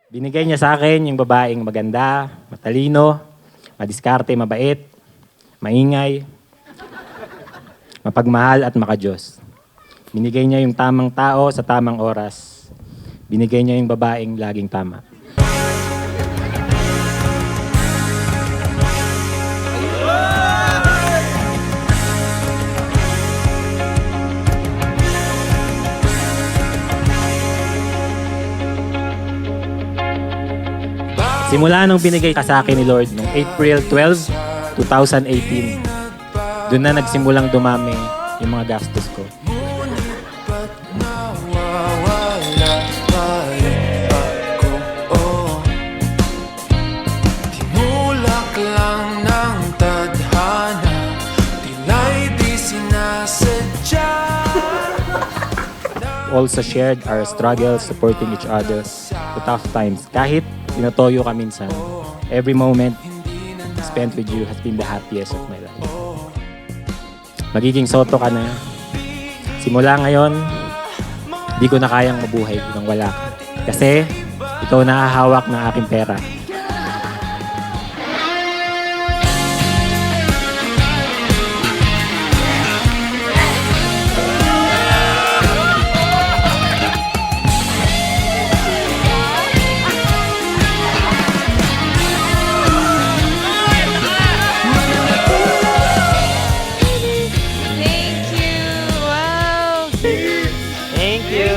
Binigay niya sa akin yung babaeng maganda, matalino, madiskarte, mabait, maingay, mapagmahal at makajos. Binigay niya yung tamang tao sa tamang oras. Binigay niya yung babaeng laging tama. Simula nung binigay ka sa akin ni Lord noong April 12, 2018, doon na nagsimulang dumami yung mga gastos ko. Timulak lang ng tadhana, tila'y di sinasadya. Also shared our struggles, supporting each other to tough times. Kahit tinatoyo ka minsan, every moment spent with you has been the happiest of my life. Magiging soto ka na. Simula ngayon, di ko na kayang mabuhay nang wala ka. Kasi ikaw nakahawak ng aking pera. Thank you! Wow! Thank you!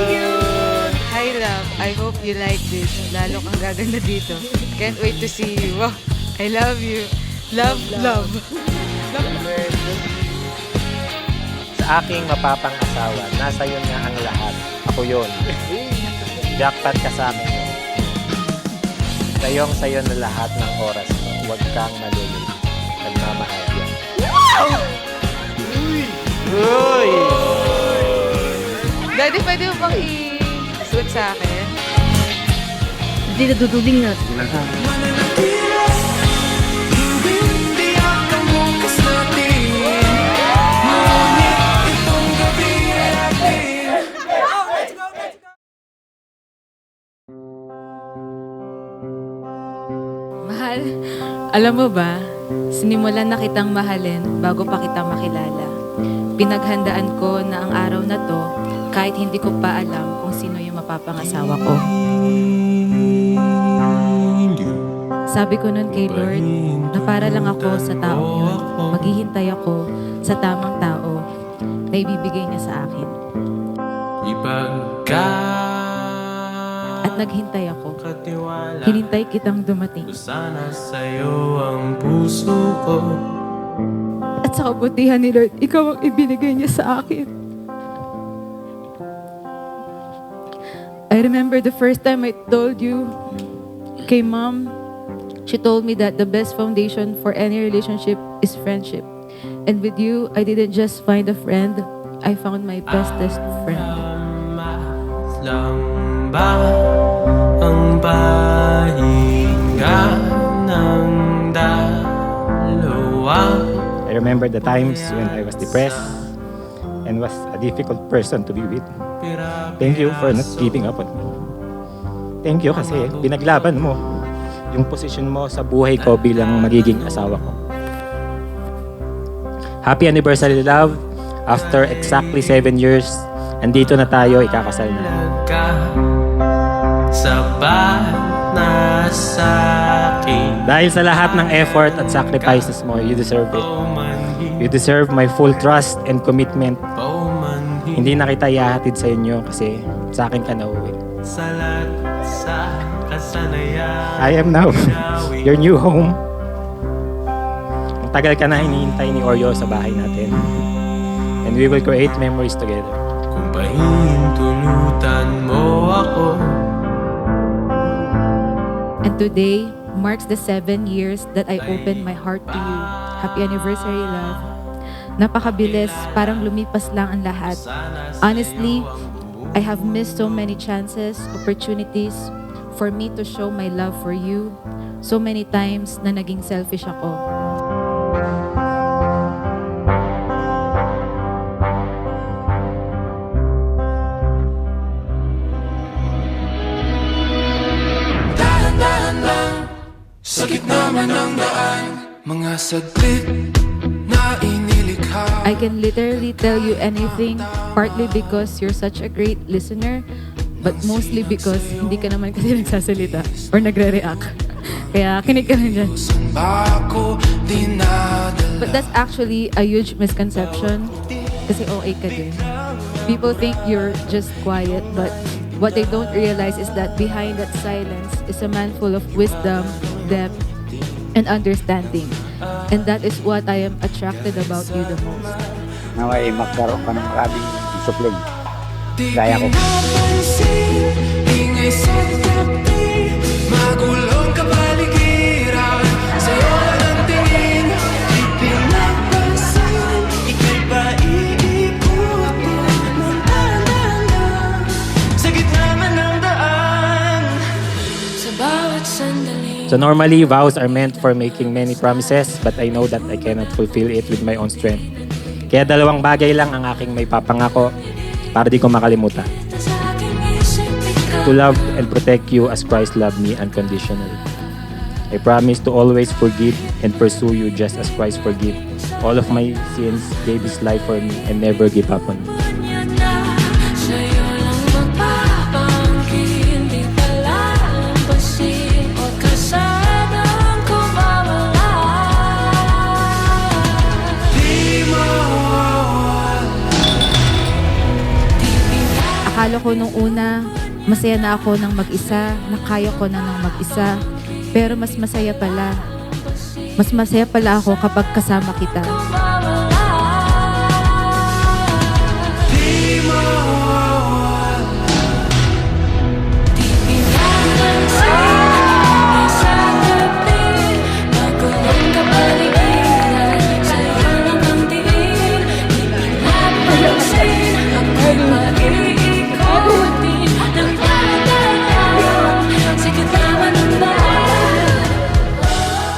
Hi, love. I hope you like this. Lalo kang gaganda dito. Can't wait to see you. Wow! I love you. Love, love. Sa aking mapapang asawa, nasa yun nga ang lahat. Ako yun. Jackpot ka sa akin. Sayong sayo na lahat ng oras ko. Huwag kang malulog. Nagmamahal yan. Uy! Daddy, pwede mo bang i-suit sa akin? Hindi naduduging na. Hindi hanggang bukas natin, ngunit itong gabi ay atin. Mahal, alam mo ba, sinimulan na kitang mahalin bago pa kita makilala. Pinaghandaan ko na ang araw na to kahit hindi ko pa alam kung sino yung mapapangasawa ko. Sabi ko nun kay Lord na para lang ako sa taong yun. Maghihintay ako sa tamang tao na ibibigay niya sa akin. At naghintay ako. Hinintay kitang dumating. Sana sa'yo ang puso ko. At sa kabutihan ni Lord, ikaw ang ibinigay niya sa akin. I remember the first time I told you, kay Mom, she told me that the best foundation for any relationship is friendship. And with you, I didn't just find a friend, I found my bestest friend. Lang ba ang pahinga ng dalawa? I remember the times when I was depressed and was a difficult person to be with. Thank you for not giving up on me. Thank you kasi binaglaban mo yung posisyon mo sa buhay ko bilang magiging asawa ko. Happy anniversary, love. After exactly 7 years, andito na tayo, ikakasal na. Sapat na sa'kin. Dahil sa lahat ng effort at sacrifices mo, you deserve it. You deserve my full trust and commitment. Hindi na kita ihahatid sa inyo kasi sa akin ka nauwi. Salat sa kasanayan. I am now your new home. Ang tagal ka na hinihintay ni Oreo sa bahay natin. And we will create memories together. Kung pahintulutan mo ako. And today marks the 7 years that I opened my heart to you. Happy anniversary, love. Napakabilis, parang lumipas lang ang lahat. Honestly, I have missed so many chances, opportunities for me to show my love for you. So many times na naging selfish ako. Sa gitna man ng daan, mga saglit na inilikha. I can literally tell you anything, partly because you're such a great listener, but mostly because hindi ka naman kasi nagsasalita or nagre-react. Kaya kinig ka rin dyan. Saan ba ako dinadala? But that's actually a huge misconception kasi OA ka din. People think you're just quiet, but what they don't realize is that behind that silence is a man full of wisdom, depth, and understanding. And that is what I am attracted about you the most. Naway magkaroon ka ng maraming disiplin. Gaya ko. Napansin, ingay sa tabi, magulong kapaligiran. Sa'yo lang ang tingin, di pinapansin. Ika'y ba iikutin ng tanda sa gitna man ng daan? Sa bawat sandali. So normally, vows are meant for making many promises, but I know that I cannot fulfill it with my own strength. Kaya dalawang bagay lang ang aking may papangako para di ko makalimutan. To love and protect you as Christ loved me unconditionally. I promise to always forgive and pursue you just as Christ forgave all of my sins, gave His life for me, and never give up on me. Sa'yo lang magpapangkin, di palalampasin, o kasadang kumawala. Di mawawala. Akala ko nung una, masaya na ako ng mag-isa, na kaya ko na ng mag-isa. Pero mas masaya pala. Mas masaya pala ako kapag kasama kita. Di mawawala.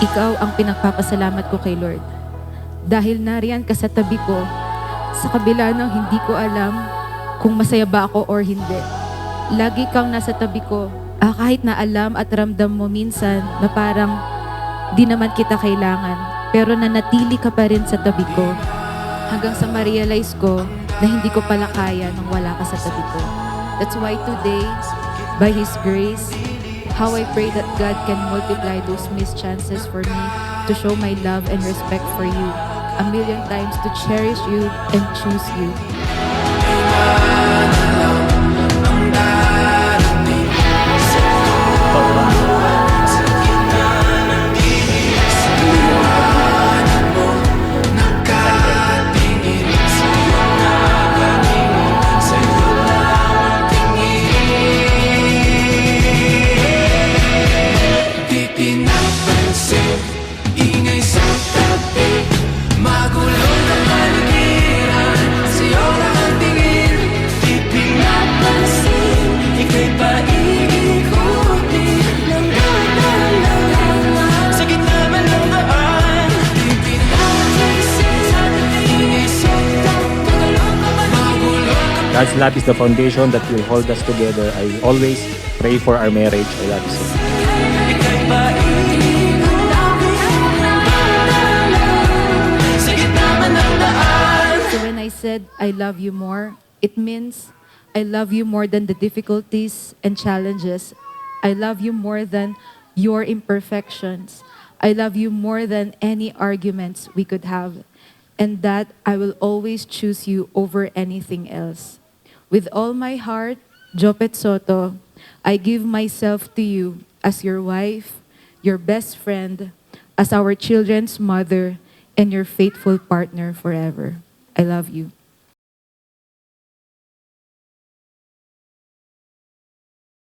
Ikaw ang pinagpapasalamat ko kay Lord. Dahil nariyan ka sa tabi ko, sa kabila ng hindi ko alam kung masaya ba ako or hindi. Lagi kang nasa tabi ko, kahit na alam at ramdam mo minsan na parang di naman kita kailangan, pero nanatili ka pa rin sa tabi ko. Hanggang sa ma-realize ko na hindi ko pala kaya nang wala ka sa tabi ko. That's why today, by His grace, how I pray that God can multiply those missed chances for me to show my love and respect for you, a million times to cherish you and choose you. Di pinapansin, ingay sa tabi, magulong na paligiran. Sa'yo lang ang tingin, di pinapansin, ika'y ba iikutin ng sa gitna man ng daan. Di pinapansin, ingay sa tabi, magulong ka. God's love is the foundation that will hold us together. I always pray for our marriage. I love you so much. Ika'y ba sa gitna man ng daan. So when I said I love you more, it means I love you more than the difficulties and challenges. I love you more than your imperfections. I love you more than any arguments we could have. And that I will always choose you over anything else. With all my heart, Jopet Soto, I give myself to you as your wife, your best friend, as our children's mother, and your faithful partner forever. I love you.